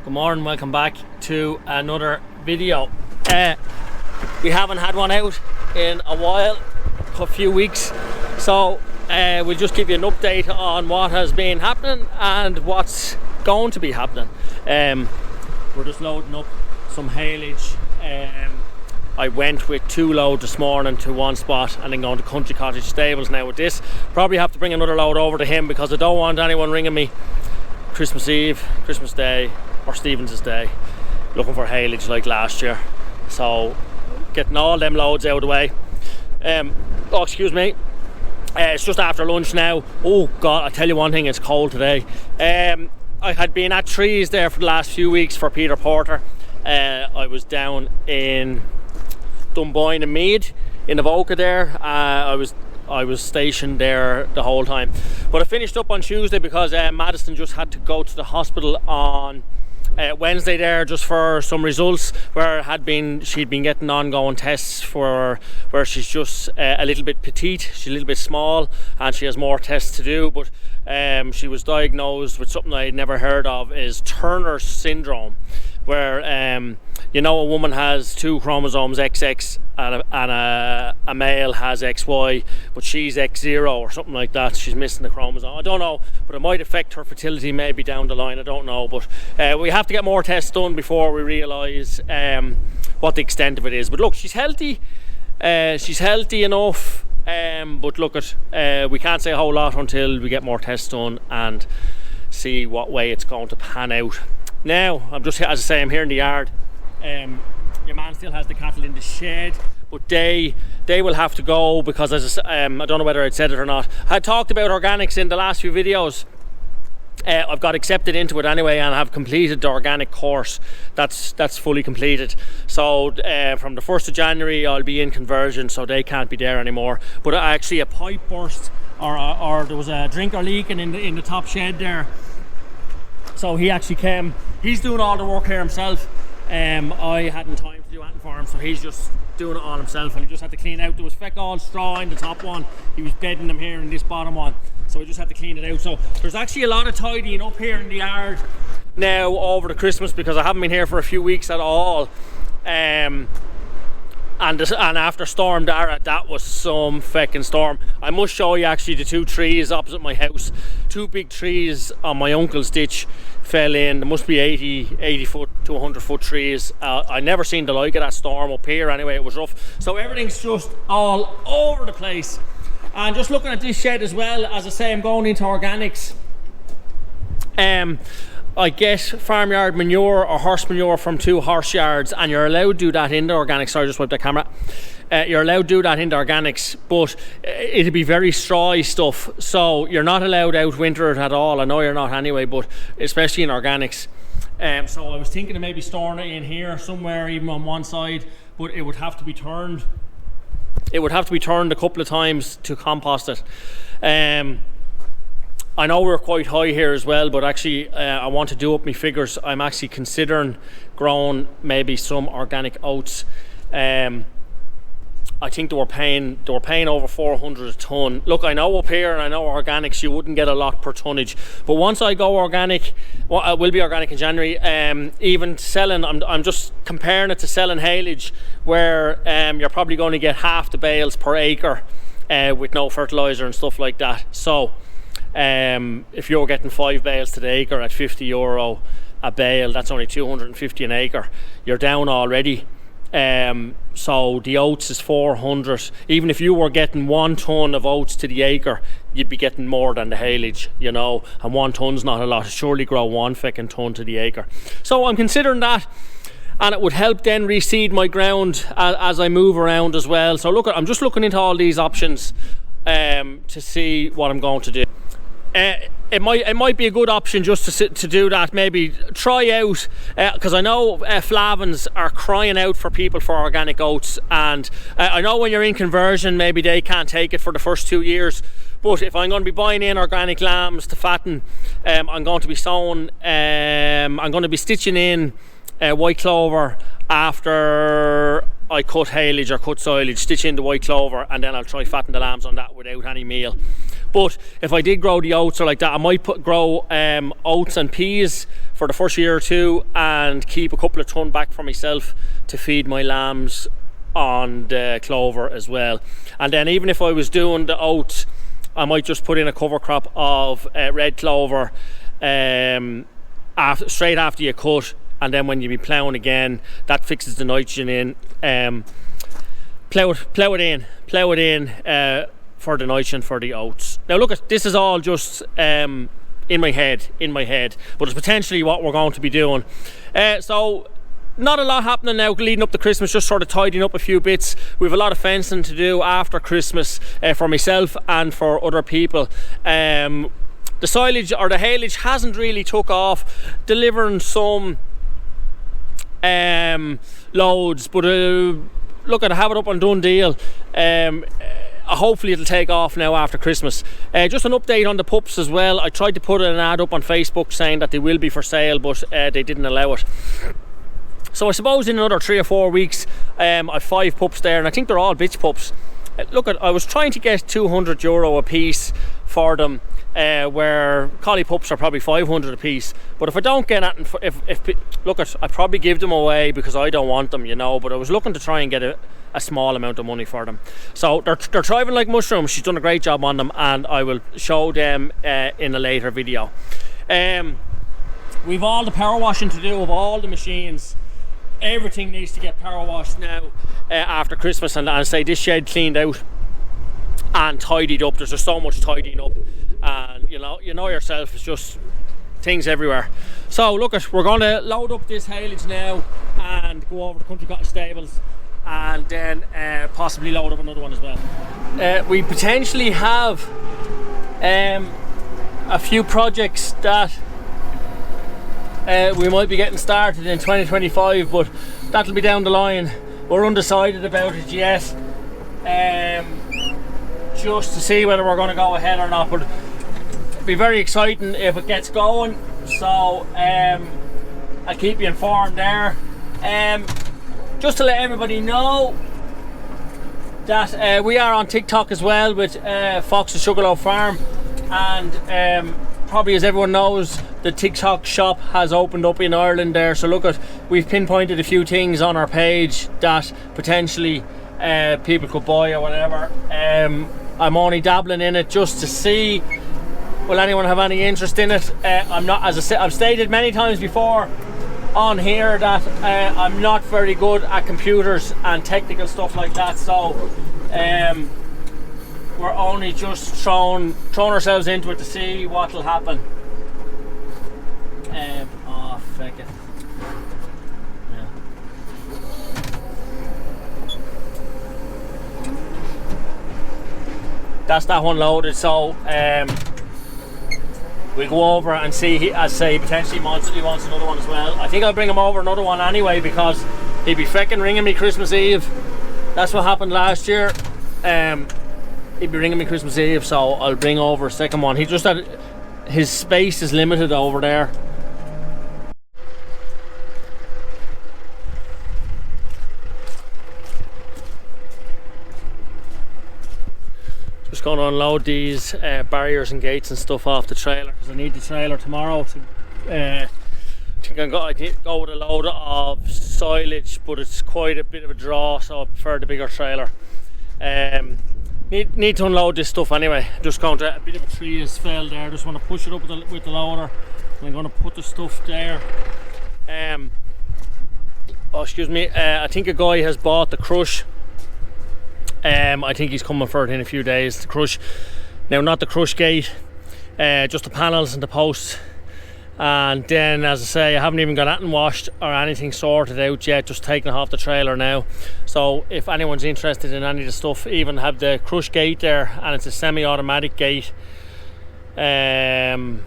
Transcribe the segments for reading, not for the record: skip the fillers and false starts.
Good morning, welcome back to another video. We haven't had one out in a while, a few weeks, so we'll just give you an update on what has been happening and what's going to be happening. We're just loading up some haylage. I went with 2 loads this morning to one spot and then going to Country Cottage Stables now with this. Probably have to bring another load over to him because I don't want anyone ringing me Christmas Eve, Christmas Day or Stephen's Day looking for haylage like last year. So getting all them loads out of the way. Oh, excuse me. It's just after lunch now. Oh God, I tell you one thing, it's cold today. I had been at trees there for the last few weeks for Peter Porter. I was down in Dunboyne and Mead in the Avoca there. I was stationed there the whole time, but I finished up on Tuesday because Madison just had to go to the hospital on Wednesday there just for some results where she'd been getting ongoing tests for where she's just a little bit petite, she's a little bit small and she has more tests to do, but she was diagnosed with something I'd never heard of, is Turner syndrome, where you know, a woman has 2 chromosomes XX and a male has XY, but she's X0 or something like that. She's missing the chromosome. I don't know, but it might affect her fertility maybe down the line. I don't know, but we have to get more tests done before we realise what the extent of it is. But look, she's healthy. She's healthy enough, but look, we can't say a whole lot until we get more tests done and see what way it's going to pan out. Now, I'm just, as I say, I'm here in the yard. Your man still has the cattle in the shed, but they will have to go because, as I don't know whether I'd said it or not. I talked about organics in the last few videos. I've got accepted into it anyway and have completed the organic course. That's fully completed. So from the 1st of January I'll be in conversion, so they can't be there anymore. But actually a pipe burst or there was a drinker leaking in the top shed there. So he actually came, he's doing all the work here himself. I hadn't time to do anything for him, so he's just doing it all himself, and he just had to clean out. There was feck all straw in the top one. He was bedding them here in this bottom one, so we just had to clean it out. So there's actually a lot of tidying up here in the yard now over the Christmas because I haven't been here for a few weeks at all. And after Storm Dara, that was some feckin' storm. I must show you actually the 2 trees opposite my house. 2 big trees on my uncle's ditch fell in. There must be 80 foot to 100 foot trees. I never seen the like of that storm up here anyway. It was rough. So everything's just all over the place. And just looking at this shed as well, as I say, I'm going into organics. I get farmyard manure or horse manure from 2 horse yards, and you're allowed to do that in the organics. Sorry, just wiped the camera. You're allowed to do that in the organics, but it'll be very strawy stuff, so you're not allowed out winter it at all. I know you're not anyway, but especially in organics. So I was thinking of maybe storing it in here somewhere, even on one side, but it would have to be turned. It would have to be turned a couple of times to compost it. I know we're quite high here as well, but actually I want to do up my figures. I'm actually considering growing maybe some organic oats. I think they were paying over 400 a ton. Look, I know up here and I know organics you wouldn't get a lot per tonnage, but once I go organic, well, I will be organic in January. Even selling, I'm just comparing it to selling haylage, where you're probably going to get half the bales per acre with no fertilizer and stuff like that. So if you're getting 5 bales to the acre at €50 a bale, that's only 250 an acre. You're down already. So the oats is 400. Even if you were getting 1 ton of oats to the acre, you'd be getting more than the haylage, you know, and 1 ton's not a lot. Surely grow 1 feckin' ton to the acre. So I'm considering that, and it would help then reseed my ground as I move around as well. So look, I'm just looking into all these options to see what I'm going to do. It might be a good option just to do that. Maybe try out, because I know Flavins are crying out for people for organic oats, and I know when you're in conversion maybe they can't take it for the first 2 years, but if I'm going to be buying in organic lambs to fatten, I'm going to be sowing, I'm going to be stitching in white clover after I cut haylage or cut silage, stitch in the white clover, and then I'll try fatten the lambs on that without any meal. But if I did grow the oats or like that, I might grow oats and peas for the first year or two and keep a couple of ton back for myself to feed my lambs on the clover as well. And then even if I was doing the oats, I might just put in a cover crop of red clover straight after you cut, and then when you be ploughing again, that fixes the nitrogen in. Plough it in for the nitrogen for the oats. Now look, this is all just in my head, but it's potentially what we're going to be doing. So not a lot happening now leading up to Christmas, just sort of tidying up a few bits. We have a lot of fencing to do after Christmas for myself and for other people. The silage or the haylage hasn't really took off, delivering some loads, but look, I have it up on done deal. Hopefully it'll take off now after Christmas. Just an update on the pups as well. I tried to put an ad up on Facebook saying that they will be for sale, but they didn't allow it. So I suppose in another 3 or 4 weeks, I've 5 pups there, and I think they're all bitch pups. Look, I was trying to get €200 a piece for them, where collie pups are probably 500 a piece. But if I don't get that, look, I probably give them away because I don't want them, you know. But I was looking to try and get a small amount of money for them. So they're thriving like mushrooms. She's done a great job on them, and I will show them in a later video. We've all the power washing to do of all the machines. Everything needs to get power washed now after Christmas, and I say this shed cleaned out and tidied up. There's just so much tidying up, and you know yourself, it's just things everywhere. So look, we're going to load up this haylage now and go over to Country Cottage stables, and then possibly load up another one as well. We potentially have a few projects that we might be getting started in 2025, but that'll be down the line. We're undecided about it yet, just to see whether we're going to go ahead or not, but it'll be very exciting if it gets going. So I'll keep you informed there. Just to let everybody know that we are on Tik Tok as well with Fox and Sugarloaf Farm, and probably as everyone knows, the Tik Tok shop has opened up in Ireland there. So look, we've pinpointed a few things on our page that potentially people could buy or whatever. I'm only dabbling in it just to see, will anyone have any interest in it. I'm not, as I said, I've stated many times before on here that I'm not very good at computers and technical stuff like that, so we're only just throwing ourselves into it to see what will happen. Oh, feck it. Yeah. That's that one loaded, so we'll go over and see. As I say, potentially he wants another one as well. I think I'll bring him over another one anyway, because he'd be feckin' ringing me Christmas Eve. That's what happened last year. He'd be ringing me Christmas Eve, so I'll bring over a second one. He just had, his space is limited over there. Just going to unload these barriers and gates and stuff off the trailer, because I need the trailer tomorrow to I need to go with a load of silage, but it's quite a bit of a draw, so I prefer the bigger trailer. Need to unload this stuff anyway. Just going to, a bit of a tree is fell there, just want to push it up with the loader, and I'm going to put the stuff there. Oh, excuse me, I think a guy has bought the crush. I think he's coming for it in a few days. The crush, now not the crush gate, just the panels and the posts. And then, as I say, I haven't even got anything washed or anything sorted out yet, just taking it off the trailer now. So if anyone's interested in any of the stuff, even have the crush gate there, and it's a semi-automatic gate. As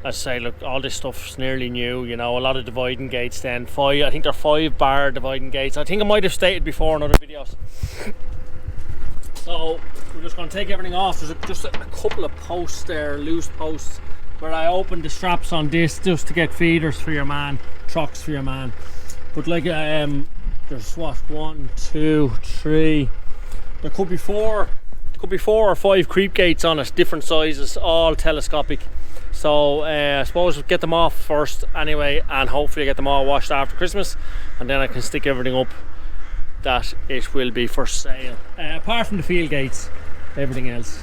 I say, look, all this stuff's nearly new, you know, a lot of dividing gates then. I think they're 5-bar dividing gates. I think I might have stated before in other videos. So we're just going to take everything off. There's just a couple of posts there, loose posts, where I opened the straps on this just to get feeders for your man, trucks for your man. But like there's what, 1, 2, 3, there could be four or five creep gates on it, different sizes, all telescopic. So I suppose we'll get them off first anyway, and hopefully get them all washed after Christmas, and then I can stick everything up that it will be for sale. Apart from the field gates, everything else.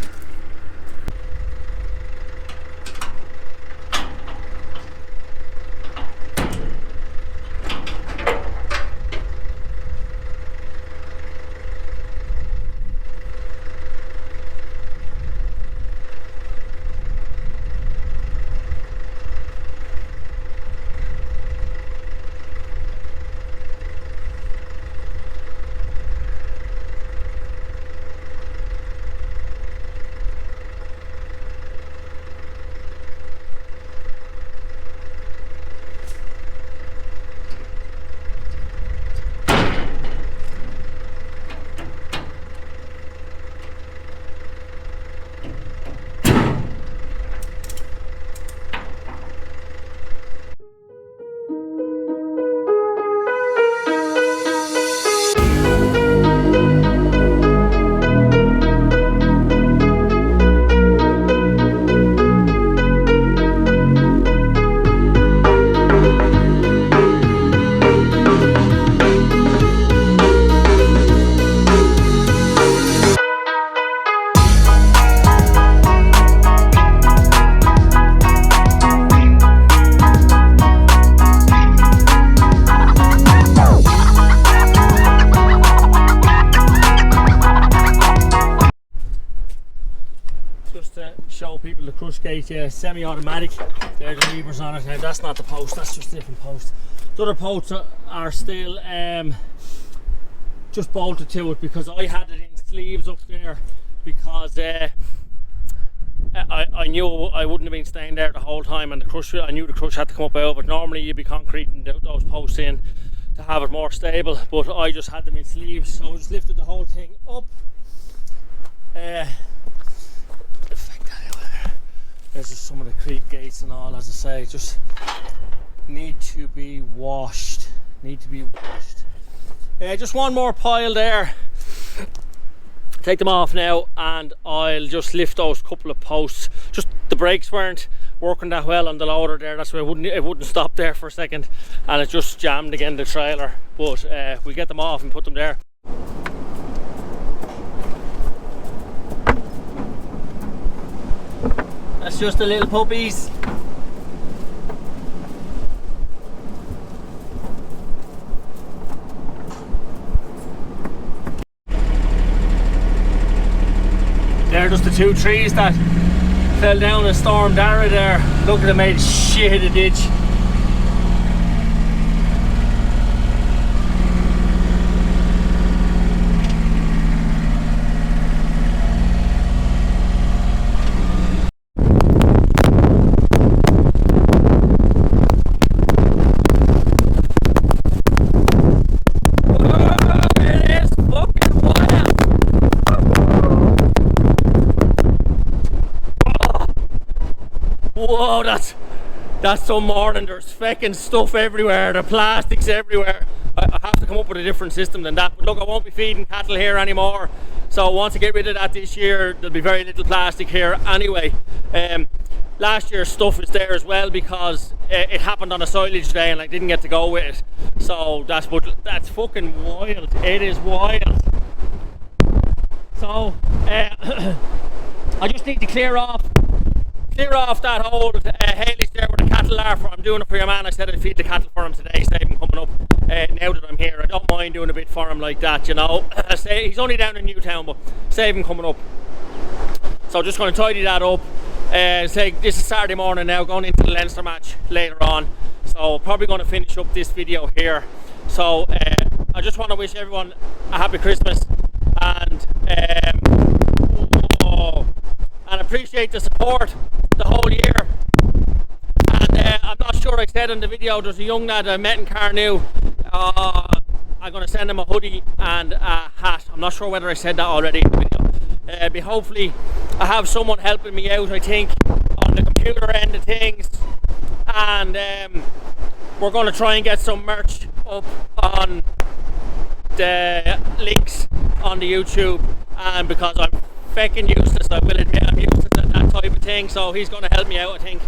Show people the crush gate, semi-automatic. There's the levers on it. Now that's not the post, that's just a different post. The other posts are still just bolted to it, because I had it in sleeves up there, because I knew I wouldn't have been staying there the whole time, and the crush, I knew the crush had to come up out, but normally you'd be concreting those posts in to have it more stable, but I just had them in sleeves, so I just lifted the whole thing up. There's just some of the creep gates and all, as I say, just need to be washed. Just one more pile there. Take them off now, and I'll just lift those couple of posts. Just the brakes weren't working that well on the loader there, that's why it wouldn't stop there for a second, and it just jammed again the trailer. But we'll get them off and put them there. That's just the little puppies. They're just the two trees that fell down in Storm Dara there. Look at them, made shit a ditch. Whoa, that's some morning. There's feckin' stuff everywhere, the plastics everywhere. I have to come up with a different system than that, but look, I won't be feeding cattle here anymore, so once I get rid of that this year, there'll be very little plastic here anyway. Last year's stuff is there as well, because it happened on a silage day and I didn't get to go with it, so that's fucking wild. It is wild. So I just need to clear off that old haylage there where the cattle are. I'm doing it for your man. I said I'd feed the cattle for him today, save him coming up. Now that I'm here, I don't mind doing a bit for him like that, you know. He's only down in Newtown, but save him coming up. So just going to tidy that up. Say this is Saturday morning now, going into the Leinster match later on. So probably going to finish up this video here. So I just want to wish everyone a happy Christmas, and appreciate the support the whole year. And I'm not sure I said in the video, there's a young lad I met in Carnew. I'm going to send him a hoodie and a hat. I'm not sure whether I said that already in the video. Hopefully I have someone helping me out, I think, on the computer end of things, and we're going to try and get some merch up on links on the YouTube, and because I'm fecking useless, I will admit I'm useless at that type of thing, so he's going to help me out, I think.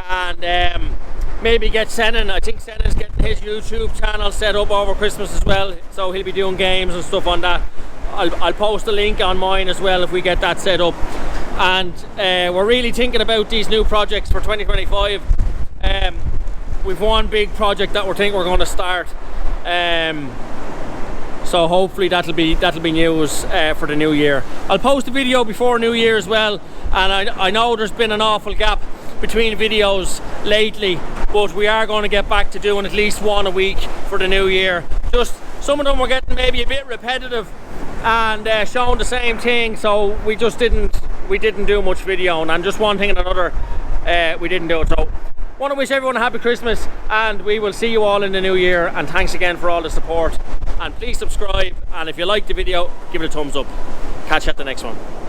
And maybe get Senan. I think Senan's getting his YouTube channel set up over Christmas as well, so he'll be doing games and stuff on that. I'll post a link on mine as well if we get that set up. And we're really thinking about these new projects for 2025. We've one big project that we're going to start, so hopefully that'll be news for the new year. I'll post a video before New Year as well, and I know there's been an awful gap between videos lately, but we are going to get back to doing at least one a week for the new year. Just some of them were getting maybe a bit repetitive and showing the same thing, so we didn't do much video, and just one thing and another, we didn't do it. So want to wish everyone a happy Christmas, and we will see you all in the new year, and thanks again for all the support, and please subscribe, and if you like the video, give it a thumbs up. Catch you at the next one.